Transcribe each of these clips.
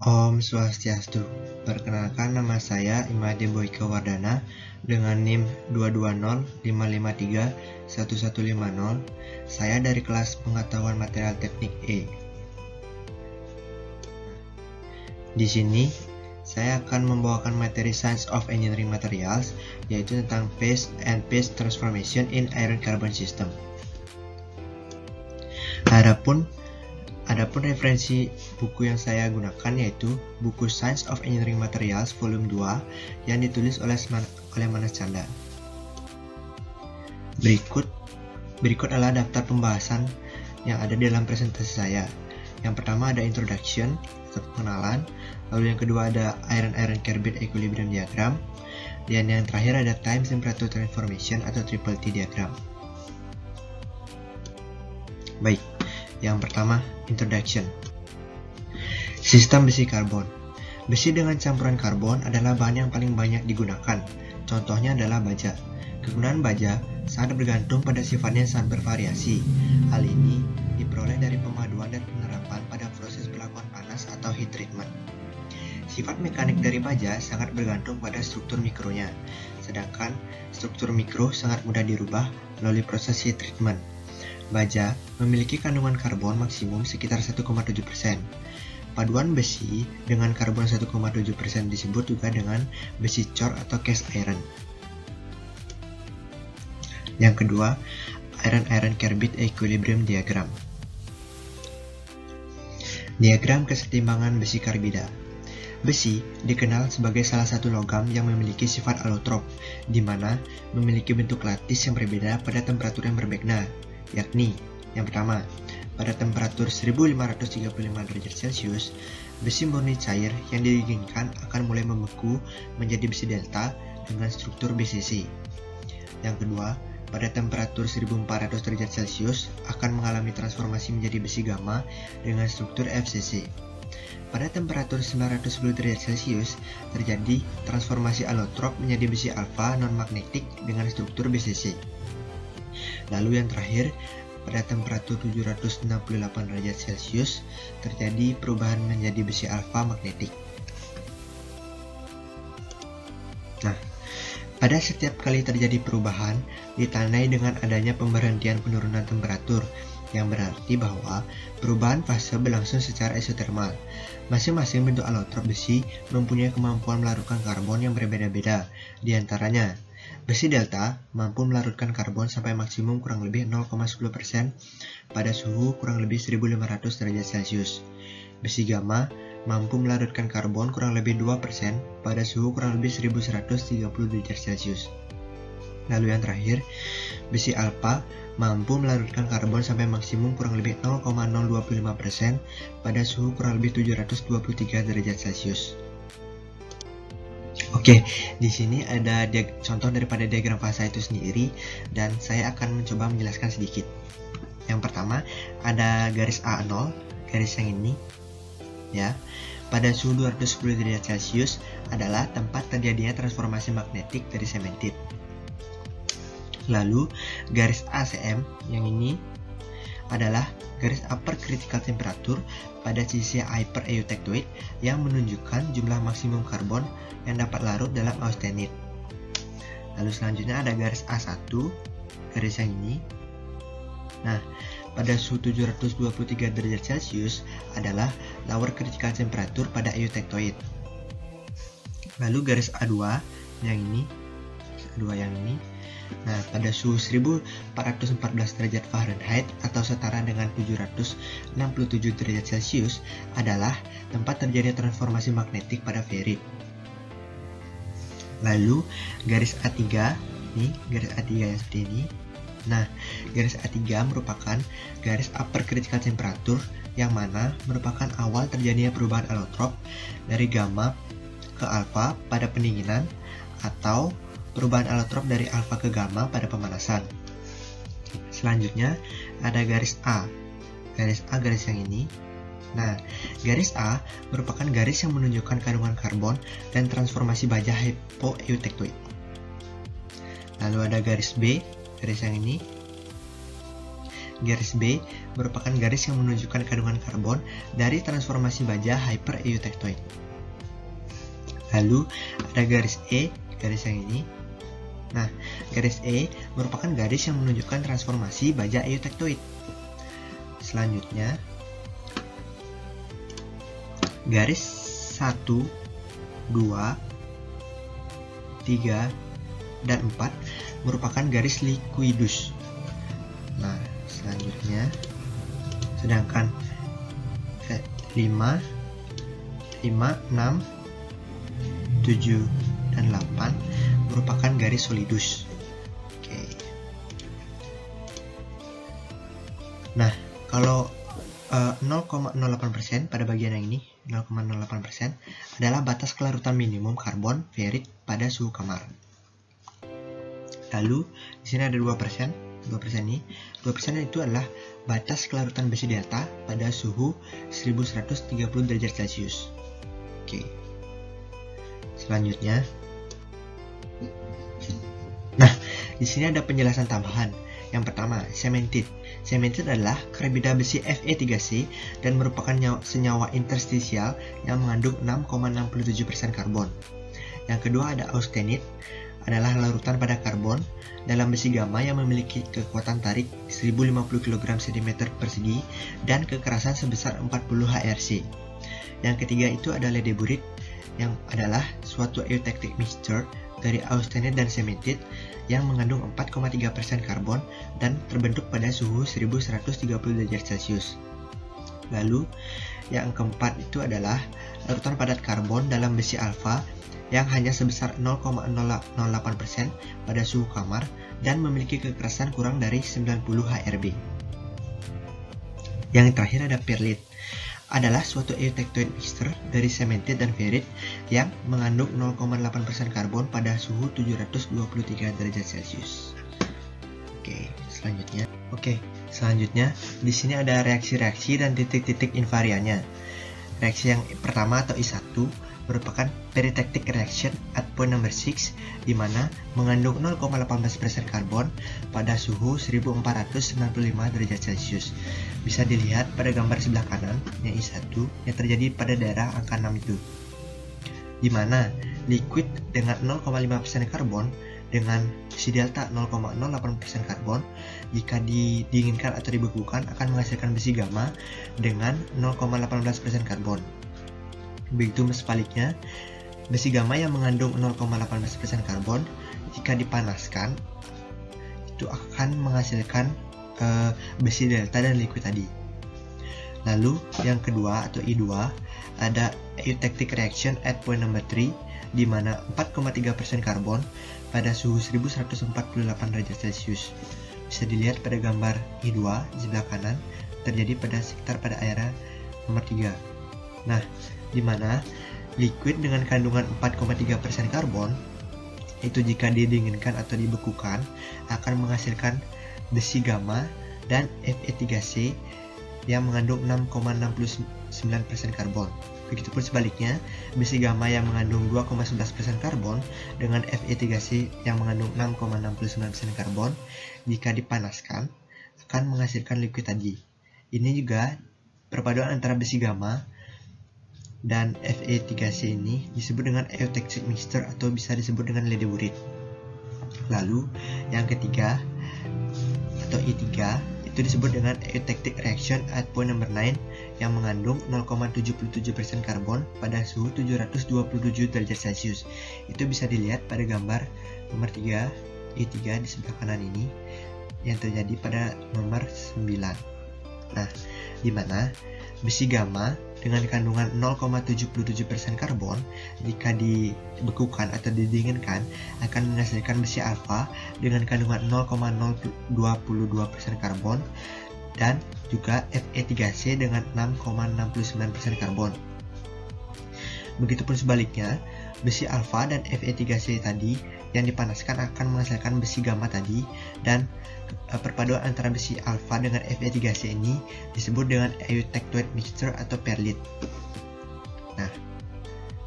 Om Swastiastu. Perkenalkan, nama saya Imade Boyke Wardana dengan NIM 22055531150. Saya dari kelas Pengetahuan Material Teknik E. Di sini saya akan membawakan materi Science of Engineering Materials, yaitu tentang Phase and Phase Transformation in Iron Carbon System. Adapun referensi buku yang saya gunakan yaitu buku Science of Engineering Materials Volume 2 yang ditulis oleh Manas Canda. Berikut adalah daftar pembahasan yang ada di dalam presentasi saya. Yang pertama ada introduction atau pengenalan, lalu yang kedua ada iron-iron carbide equilibrium diagram, dan yang terakhir ada time temperature transformation atau triple T diagram. Baik, yang pertama, introduction. Sistem besi karbon. Besi dengan campuran karbon adalah bahan yang paling banyak digunakan. Contohnya adalah baja. Kegunaan baja sangat bergantung pada sifatnya yang sangat bervariasi. Hal ini diperoleh dari pemaduan dan penerapan pada proses pelakuan panas atau heat treatment. Sifat mekanik dari baja sangat bergantung pada struktur mikronya, sedangkan struktur mikro sangat mudah dirubah melalui proses heat treatment. Baja memiliki kandungan karbon maksimum sekitar 1,7%. Paduan besi dengan karbon 1,7% disebut juga dengan besi cor atau cast iron. Yang kedua, iron-iron carbide equilibrium diagram. Diagram kesetimbangan besi karbida. Besi dikenal sebagai salah satu logam yang memiliki sifat allotrop, di mana memiliki bentuk lattice yang berbeda pada temperatur yang berbeda, yakni yang pertama, pada temperatur 1535 derajat Celcius, besi murni cair yang didinginkan akan mulai membeku menjadi besi delta dengan struktur BCC. Yang kedua, pada temperatur 1400 derajat Celcius akan mengalami transformasi menjadi besi gamma dengan struktur FCC. Pada temperatur 910 derajat Celcius terjadi transformasi allotrop menjadi besi alfa non-magnetik dengan struktur BCC. Lalu yang terakhir, pada temperatur 768 derajat Celcius terjadi perubahan menjadi besi alfa magnetik. Nah, pada setiap kali terjadi perubahan ditandai dengan adanya pemberhentian penurunan temperatur, yang berarti bahwa perubahan fase berlangsung secara isotermal. Masing-masing bentuk allotrop besi mempunyai kemampuan melarutkan karbon yang berbeda-beda. Di antaranya, besi delta mampu melarutkan karbon sampai maksimum kurang lebih 0,10% pada suhu kurang lebih 1500 derajat Celcius. Besi gamma mampu melarutkan karbon kurang lebih 2% pada suhu kurang lebih 1130 derajat Celcius. Lalu yang terakhir, besi alfa mampu melarutkan karbon sampai maksimum kurang lebih 0,025% pada suhu kurang lebih 723 derajat Celcius. Oke, di sini ada contoh daripada diagram fasa itu sendiri, dan saya akan mencoba menjelaskan sedikit. Yang pertama, ada garis A0, garis yang ini, ya. Pada suhu 210 derajat Celcius adalah tempat terjadinya transformasi magnetik dari cemented. Lalu, garis ACM yang ini adalah garis upper critical temperature pada sisi hyper eutectoid yang menunjukkan jumlah maksimum karbon yang dapat larut dalam austenite. Lalu selanjutnya ada garis A1, garis yang ini. Nah, pada suhu 723 derajat Celcius adalah lower critical temperature pada eutectoid. Lalu garis A2 yang ini, Nah, pada suhu 1414 derajat Fahrenheit atau setara dengan 767 derajat Celcius adalah tempat terjadi transformasi magnetik pada ferrit. Lalu garis A3, nih garis A3 yang seperti ini. Nah, garis A3 merupakan garis upper critical temperature yang mana merupakan awal terjadinya perubahan allotrop dari gamma ke alfa pada pendinginan atau perubahan allotrop dari alfa ke gamma pada pemanasan. Selanjutnya ada garis A. Garis yang ini. Nah, garis A merupakan garis yang menunjukkan kandungan karbon dan transformasi baja hypoeutectoid. Lalu ada garis B, garis yang ini. Garis B merupakan garis yang menunjukkan kandungan karbon dari transformasi baja hypereutectoid. Lalu ada garis E, garis yang ini. Nah, garis E merupakan garis yang menunjukkan transformasi baja eutectoid. Selanjutnya, garis 1, 2, 3, dan 4 merupakan garis liquidus. Nah, selanjutnya, sedangkan 5, 6, 7, dan 8 merupakan garis solidus. Oke. Nah, kalau 0,08% pada bagian yang ini, 0,08% adalah batas kelarutan minimum karbon ferrit pada suhu kamar. Lalu di sini ada 2%. 2% ini, 2% itu adalah batas kelarutan besi delta pada suhu 1130 derajat Celcius. Oke. Selanjutnya, nah, di sini ada penjelasan tambahan. Yang pertama, cemented. Cemented adalah karbida besi Fe3C dan merupakan senyawa interstisial yang mengandung 6,67% karbon. Yang kedua ada austenit, adalah larutan pada karbon dalam besi gamma yang memiliki kekuatan tarik 1050 kg cm persegi dan kekerasan sebesar 40 HRC. Yang ketiga itu ada ledeburit, yang adalah suatu eutectic mixture dari austenit dan cemented yang mengandung 4,3% karbon dan terbentuk pada suhu 1130 derajat Celcius. Lalu yang keempat itu adalah larutan padat karbon dalam besi alfa yang hanya sebesar 0,008% pada suhu kamar dan memiliki kekerasan kurang dari 90 HRB. Yang terakhir ada perlit, adalah suatu eutectoid mixture dari cemented dan ferrit yang mengandung 0,8% karbon pada suhu 723 derajat Celcius. Selanjutnya di sini ada reaksi-reaksi dan titik-titik invariannya. Reaksi yang pertama atau I1 merupakan peritectic reaction at point number 6 di mana mengandung 0,18% karbon pada suhu 1495 derajat Celcius. Bisa dilihat pada gambar sebelah kanan yang I1 yang terjadi pada daerah angka 6 itu. Di mana liquid dengan 0,5% karbon dengan besi delta 0,08% karbon jika didinginkan atau dibekukan akan menghasilkan besi gamma dengan 0,18% karbon. Begitu sebaliknya, besi gamma yang mengandung 0,18% karbon jika dipanaskan itu akan menghasilkan besi delta dan liquid tadi. Lalu yang kedua atau I2 ada eutectic reaction at point number 3 di mana 4,3% karbon pada suhu 1148 derajat Celcius. Bisa dilihat pada gambar I2 di sebelah kanan terjadi pada sekitar pada area nomor 3. Nah, di mana liquid dengan kandungan 4,3% karbon itu jika didinginkan atau dibekukan akan menghasilkan besi gamma dan Fe3C yang mengandung 6,69% karbon. Begitupun sebaliknya, besi gamma yang mengandung 2,11% karbon dengan Fe3C yang mengandung 6,69% karbon jika dipanaskan akan menghasilkan liquid tadi. Ini juga perpaduan antara besi gamma dan Fe3C ini disebut dengan eutectic mixture atau bisa disebut dengan ledeburit. Lalu yang ketiga atau I3 itu disebut dengan eutectic reaction at point number 9 yang mengandung 0,77% karbon pada suhu 727 derajat Celcius. Itu bisa dilihat pada gambar nomor 3 I3 di sebelah kanan ini yang terjadi pada nomor 9. Nah, di mana besi gamma dengan kandungan 0,77% karbon jika dibekukan atau didinginkan akan menghasilkan besi alfa dengan kandungan 0,022% karbon dan juga Fe3C dengan 6,69% karbon. Begitupun sebaliknya, besi alfa dan Fe3C tadi yang dipanaskan akan menghasilkan besi gamma tadi dan perpaduan antara besi alfa dengan Fe3C ini disebut dengan eutectoid mixture atau perlit. Nah,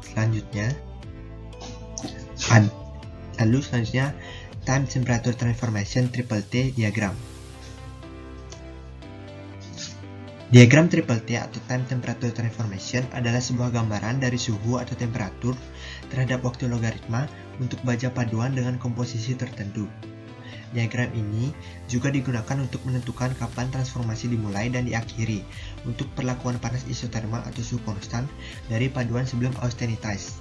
selanjutnya time temperature transformation triple T diagram. Diagram triple T atau Time Temperature Transformation adalah sebuah gambaran dari suhu atau temperatur terhadap waktu logaritma untuk baja paduan dengan komposisi tertentu. Diagram ini juga digunakan untuk menentukan kapan transformasi dimulai dan diakhiri untuk perlakuan panas isotermal atau suhu konstan dari paduan sebelum austenitize.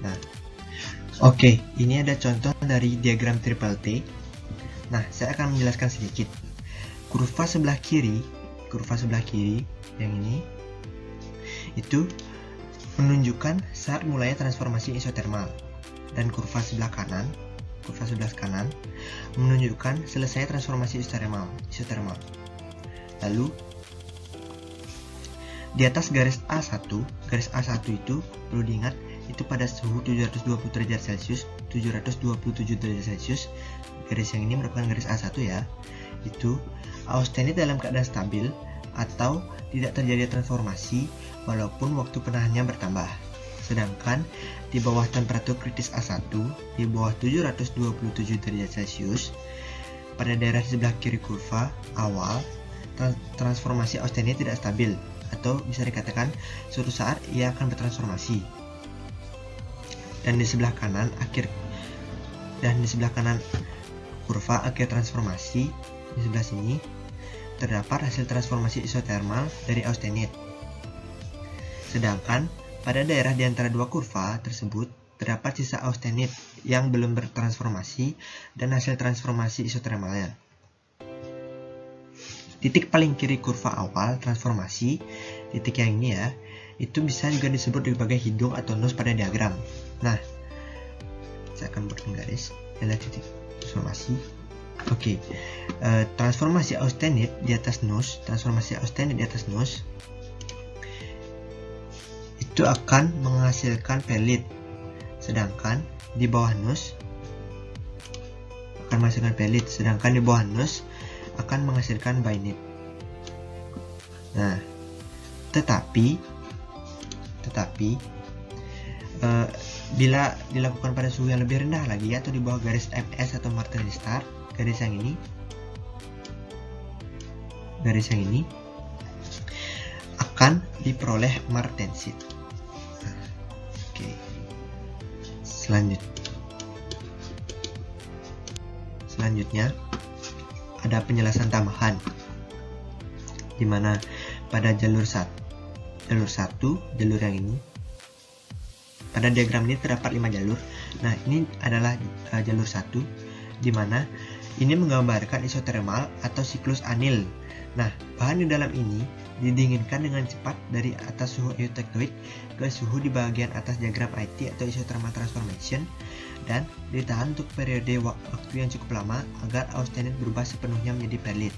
Nah, oke, ini ada contoh dari diagram triple T. Nah, saya akan menjelaskan sedikit. Kurva sebelah kiri yang ini itu menunjukkan saat mulai transformasi isotermal, dan kurva sebelah kanan menunjukkan selesai transformasi isotermal. Lalu di atas garis A1 itu perlu diingat itu pada suhu 720 derajat Celcius, 727 derajat Celcius. Garis yang ini merupakan garis A1 ya. Itu austenit dalam keadaan stabil atau tidak terjadi transformasi walaupun waktu penahannya bertambah. Sedangkan di bawah temperatur kritis A1, di bawah 727 derajat Celcius, pada daerah sebelah kiri kurva awal, transformasi austenit tidak stabil, atau bisa dikatakan suatu saat ia akan bertransformasi. Dan di sebelah kanan kurva akhir transformasi, di sebelah sini terdapat hasil transformasi isotermal dari austenit. Sedangkan pada daerah di antara dua kurva tersebut terdapat sisa austenit yang belum bertransformasi dan hasil transformasi isotermalnya. Titik paling kiri kurva awal transformasi, titik yang ini ya, itu bisa juga disebut sebagai hidung atau nose pada diagram. Nah, saya akan buatkan garis, adalah titik transformasi. Oke, transformasi austenit di atas nose, itu akan menghasilkan pellet, sedangkan di bawah nose akan menghasilkan bainit. Nah, tetapi bila dilakukan pada suhu yang lebih rendah lagi atau di bawah garis MS atau Martinez start, garis yang ini akan diperoleh martensit. Oke. Selanjutnya ada penjelasan tambahan, di mana pada jalur yang ini, pada diagram ini terdapat 5 jalur. Nah, ini adalah jalur 1, di mana ini menggambarkan isotermal atau siklus anil. Nah, bahan di dalam ini didinginkan dengan cepat dari atas suhu eutektoik ke suhu di bagian atas diagram IT atau isothermal transformation, dan ditahan untuk periode waktu yang cukup lama agar austenit berubah sepenuhnya menjadi pellet.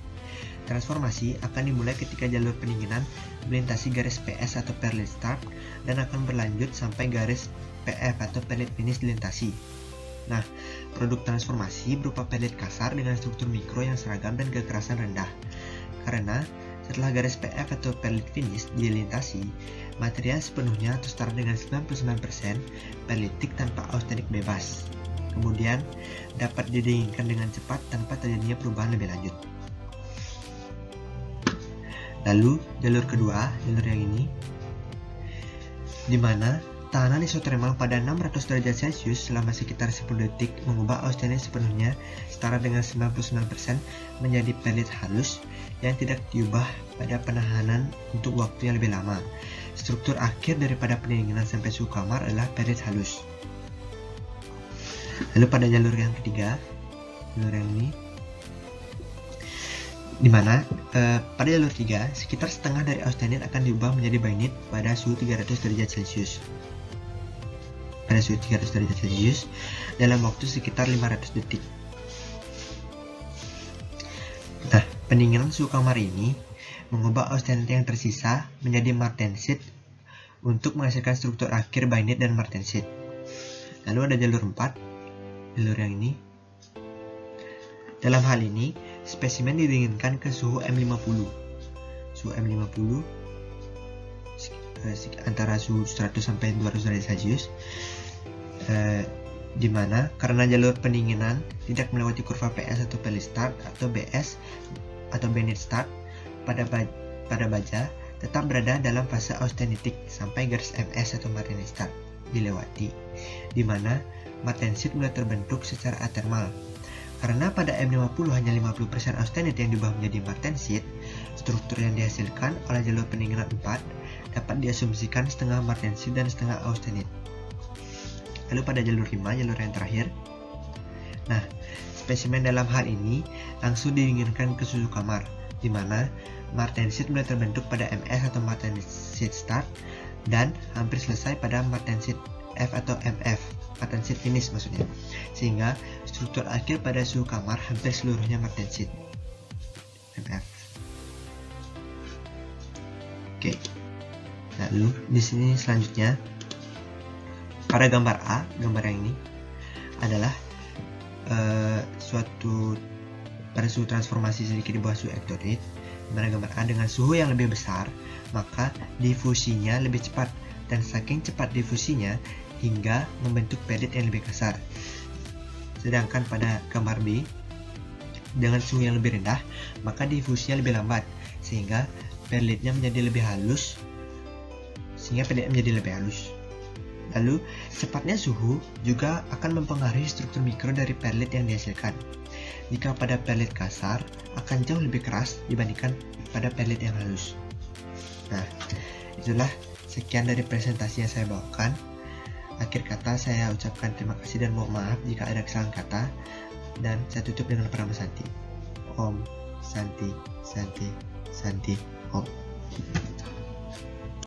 Transformasi akan dimulai ketika jalur pendinginan melintasi garis PS atau pellet start dan akan berlanjut sampai garis PF atau pellet finish dilintasi. Nah, produk transformasi berupa pellet kasar dengan struktur mikro yang seragam dan kekerasan rendah. Karena setelah garis PF atau pellet finish dilintasi, material sepenuhnya atau setara dengan 99% pelletik tanpa austenit bebas. Kemudian dapat didinginkan dengan cepat tanpa terjadinya perubahan lebih lanjut. Lalu jalur kedua, jalur yang ini, di mana tahanan isotermal pada 600 derajat Celcius selama sekitar 10 detik mengubah austenit sepenuhnya setara dengan 99% menjadi pellet halus yang tidak diubah pada penahanan untuk waktu yang lebih lama. Struktur akhir daripada pendinginan sampai suhu kamar adalah pellet halus. Lalu pada jalur yang ketiga, jalur yang ini, di mana pada jalur 3 sekitar setengah dari austenit akan diubah menjadi bainit pada suhu 300 derajat Celcius. Dalam waktu sekitar 500 detik. Nah, pendinginan suhu kamar ini mengubah austenit yang tersisa menjadi martensit untuk menghasilkan struktur akhir bainit dan martensit. Lalu ada jalur 4, jalur yang ini. Dalam hal ini, spesimen didinginkan ke suhu M50. Suhu M50 antara suhu 100 sampai 200 derajat Celcius, di mana karena jalur pendinginan tidak melewati kurva PS atau pellet start atau BS atau bainit start, pada baja tetap berada dalam fase austenitik sampai garis MS atau martensit dilewati, di mana martensit mulai terbentuk secara atermal. Karena pada M50 hanya 50% austenit yang diubah menjadi martensit, struktur yang dihasilkan oleh jalur pendinginan 4 dapat diasumsikan setengah martensit dan setengah austenit. Lalu pada jalur 5, jalur yang terakhir. Nah, spesimen dalam hal ini langsung didinginkan ke suhu kamar, di mana martensit mulai terbentuk pada MS atau martensit start dan hampir selesai pada martensit F atau MF, martensit finish maksudnya, sehingga struktur akhir pada suhu kamar hampir seluruhnya martensit MF. Oke. Lalu di sini selanjutnya pada gambar A, gambar yang ini adalah pada suhu transformasi sedikit di bawah suhu ektorit. Pada gambar A dengan suhu yang lebih besar, maka difusinya lebih cepat, dan saking cepat difusinya hingga membentuk pellet yang lebih kasar. Sedangkan pada gambar B dengan suhu yang lebih rendah, maka difusinya lebih lambat, sehingga pelletnya menjadi lebih halus. Lalu, cepatnya suhu juga akan mempengaruhi struktur mikro dari pellet yang dihasilkan. Jika pada pellet kasar, akan jauh lebih keras dibandingkan pada pellet yang halus. Nah, itulah sekian dari presentasi yang saya bawakan. Akhir kata, saya ucapkan terima kasih dan mohon maaf jika ada kesalahan kata. Dan saya tutup dengan Pranama Santi. Om Santi Santi Santi Om.